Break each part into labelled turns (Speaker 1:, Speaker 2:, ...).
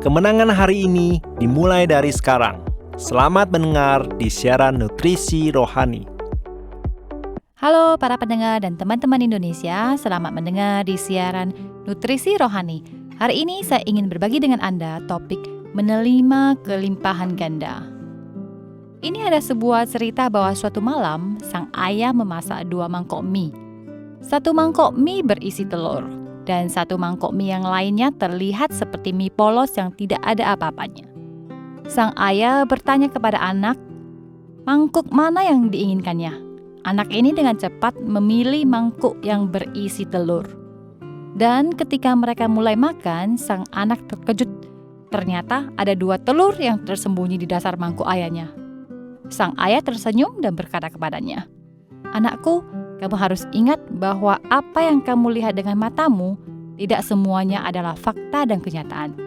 Speaker 1: Kemenangan hari ini dimulai dari sekarang. Selamat mendengar di siaran Nutrisi Rohani.
Speaker 2: Halo para pendengar dan teman-teman Indonesia, selamat mendengar di siaran Nutrisi Rohani. Hari ini saya ingin berbagi dengan Anda topik menerima kelimpahan ganda. Ini ada sebuah cerita bahwa suatu malam sang ayah memasak 2 mangkok mie. 1 mangkok mie berisi telur dan 1 mangkok mie yang lainnya terlihat seperti mie polos yang tidak ada apa-apanya. Sang ayah bertanya kepada anak, mangkuk mana yang diinginkannya? Anak ini dengan cepat memilih mangkuk yang berisi telur. Dan ketika mereka mulai makan, sang anak terkejut. Ternyata ada 2 telur yang tersembunyi di dasar mangkuk ayahnya. Sang ayah tersenyum dan berkata kepadanya, "Anakku, kamu harus ingat bahwa apa yang kamu lihat dengan matamu tidak semuanya adalah fakta dan kenyataan.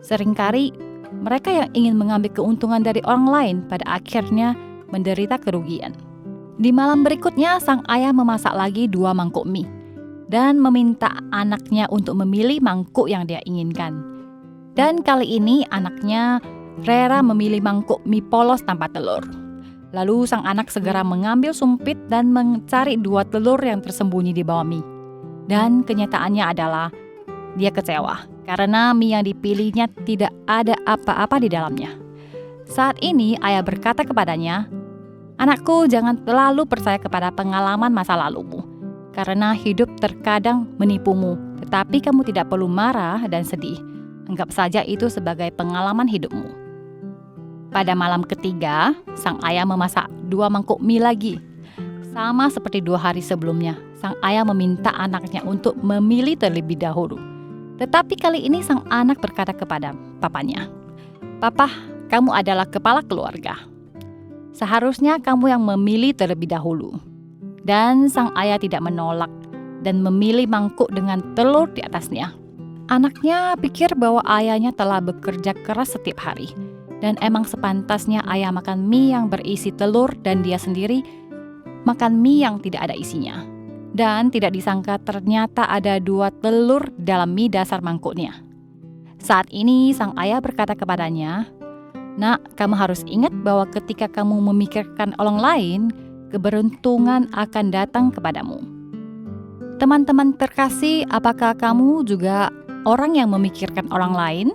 Speaker 2: Seringkali mereka yang ingin mengambil keuntungan dari orang lain pada akhirnya menderita kerugian." Di malam berikutnya, sang ayah memasak lagi 2 mangkuk mie dan meminta anaknya untuk memilih mangkuk yang dia inginkan. Dan kali ini anaknya rela memilih mangkuk mie polos tanpa telur. Lalu sang anak segera mengambil sumpit dan mencari 2 telur yang tersembunyi di bawah mie. Dan kenyataannya adalah dia kecewa karena mie yang dipilihnya tidak ada apa-apa di dalamnya. Saat ini ayah berkata kepadanya, "Anakku, jangan terlalu percaya kepada pengalaman masa lalumu, karena hidup terkadang menipumu, tetapi kamu tidak perlu marah dan sedih. Anggap saja itu sebagai pengalaman hidupmu." Pada malam ketiga, sang ayah memasak 2 mangkuk mie lagi. Sama seperti 2 hari sebelumnya, sang ayah meminta anaknya untuk memilih terlebih dahulu. Tetapi kali ini sang anak berkata kepada papanya, "Papa, kamu adalah kepala keluarga. Seharusnya kamu yang memilih terlebih dahulu." Dan sang ayah tidak menolak dan memilih mangkuk dengan telur di atasnya. Anaknya pikir bahwa ayahnya telah bekerja keras setiap hari. Dan emang sepantasnya ayah makan mie yang berisi telur dan dia sendiri makan mie yang tidak ada isinya. Dan tidak disangka ternyata ada 2 telur dalam mie dasar mangkuknya. Saat ini sang ayah berkata kepadanya, "Nak, kamu harus ingat bahwa ketika kamu memikirkan orang lain, keberuntungan akan datang kepadamu." Teman-teman terkasih, apakah kamu juga orang yang memikirkan orang lain?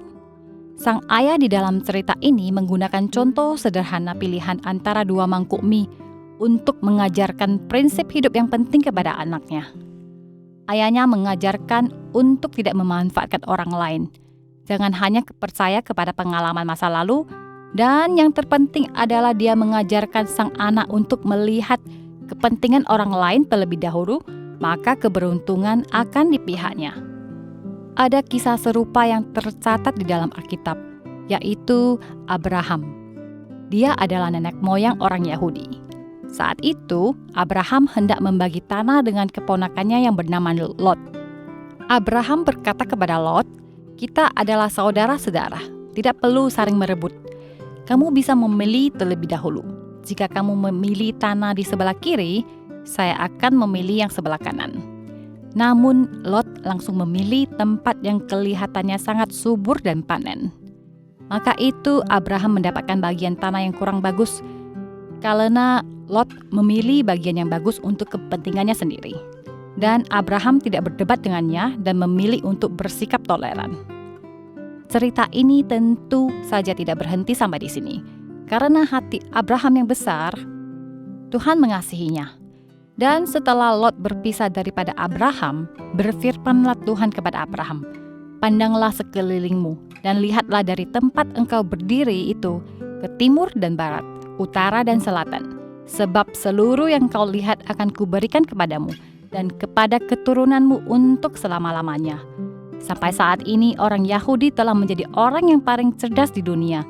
Speaker 2: Sang ayah di dalam cerita ini menggunakan contoh sederhana pilihan antara 2 mangkuk mie untuk mengajarkan prinsip hidup yang penting kepada anaknya. Ayahnya mengajarkan untuk tidak memanfaatkan orang lain. Jangan hanya percaya kepada pengalaman masa lalu, dan yang terpenting adalah dia mengajarkan sang anak untuk melihat kepentingan orang lain terlebih dahulu, maka keberuntungan akan di pihaknya. Ada kisah serupa yang tercatat di dalam Alkitab, yaitu Abraham. Dia adalah nenek moyang orang Yahudi. Saat itu, Abraham hendak membagi tanah dengan keponakannya yang bernama Lot. Abraham berkata kepada Lot, "Kita adalah saudara-saudara, tidak perlu saling merebut. Kamu bisa memilih terlebih dahulu. Jika kamu memilih tanah di sebelah kiri, saya akan memilih yang sebelah kanan." Namun Lot langsung memilih tempat yang kelihatannya sangat subur dan panen. Maka itu Abraham mendapatkan bagian tanah yang kurang bagus, karena Lot memilih bagian yang bagus untuk kepentingannya sendiri. Dan Abraham tidak berdebat dengannya dan memilih untuk bersikap toleran. Cerita ini tentu saja tidak berhenti sampai di sini. Karena hati Abraham yang besar, Tuhan mengasihinya. Dan setelah Lot berpisah daripada Abraham, berfirmanlah Tuhan kepada Abraham, "Pandanglah sekelilingmu dan lihatlah dari tempat engkau berdiri itu ke timur dan barat, utara dan selatan. Sebab seluruh yang kau lihat akan kuberikan kepadamu dan kepada keturunanmu untuk selama-lamanya." Sampai saat ini orang Yahudi telah menjadi orang yang paling cerdas di dunia,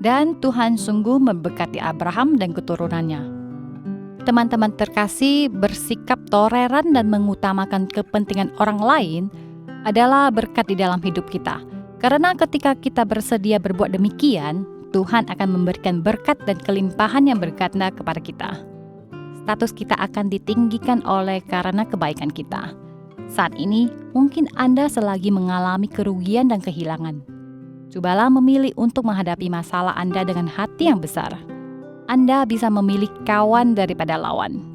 Speaker 2: dan Tuhan sungguh memberkati Abraham dan keturunannya. Teman-teman terkasih, bersikap toleran dan mengutamakan kepentingan orang lain adalah berkat di dalam hidup kita. Karena ketika kita bersedia berbuat demikian, Tuhan akan memberikan berkat dan kelimpahan yang berganda kepada kita. Status kita akan ditinggikan oleh karena kebaikan kita. Saat ini, mungkin Anda selagi mengalami kerugian dan kehilangan. Cobalah memilih untuk menghadapi masalah Anda dengan hati yang besar. Anda bisa memilih kawan daripada lawan.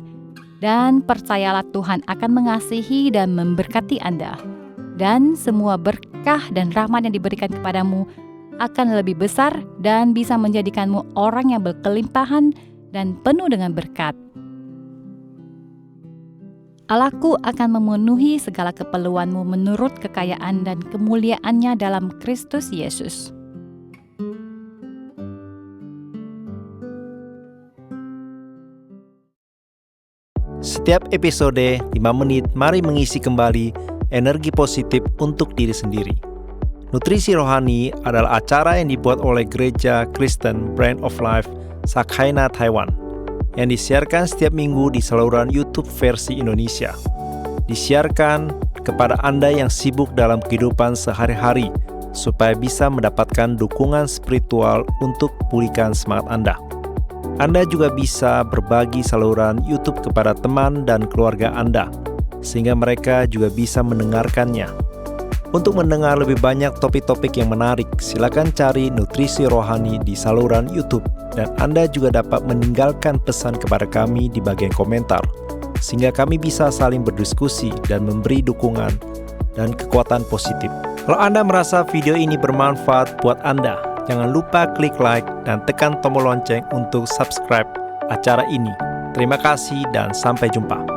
Speaker 2: Dan percayalah Tuhan akan mengasihi dan memberkati Anda. Dan semua berkah dan rahmat yang diberikan kepadamu akan lebih besar dan bisa menjadikanmu orang yang berkelimpahan dan penuh dengan berkat. Allahku akan memenuhi segala keperluanmu menurut kekayaan dan kemuliaannya dalam Kristus Yesus.
Speaker 1: Setiap episode 5 menit, mari mengisi kembali energi positif untuk diri sendiri. Nutrisi Rohani adalah acara yang dibuat oleh Gereja Kristen Brand of Life Sakhaina Taiwan, yang disiarkan setiap minggu di saluran YouTube versi Indonesia. Disiarkan kepada Anda yang sibuk dalam kehidupan sehari-hari, supaya bisa mendapatkan dukungan spiritual untuk pulihkan semangat Anda. Anda juga bisa berbagi saluran YouTube kepada teman dan keluarga Anda, sehingga mereka juga bisa mendengarkannya. Untuk mendengar lebih banyak topik-topik yang menarik, silakan cari Nutrisi Rohani di saluran YouTube, dan Anda juga dapat meninggalkan pesan kepada kami di bagian komentar, sehingga kami bisa saling berdiskusi dan memberi dukungan dan kekuatan positif. Kalau Anda merasa video ini bermanfaat buat Anda, jangan lupa klik like dan tekan tombol lonceng untuk subscribe acara ini. Terima kasih dan sampai jumpa.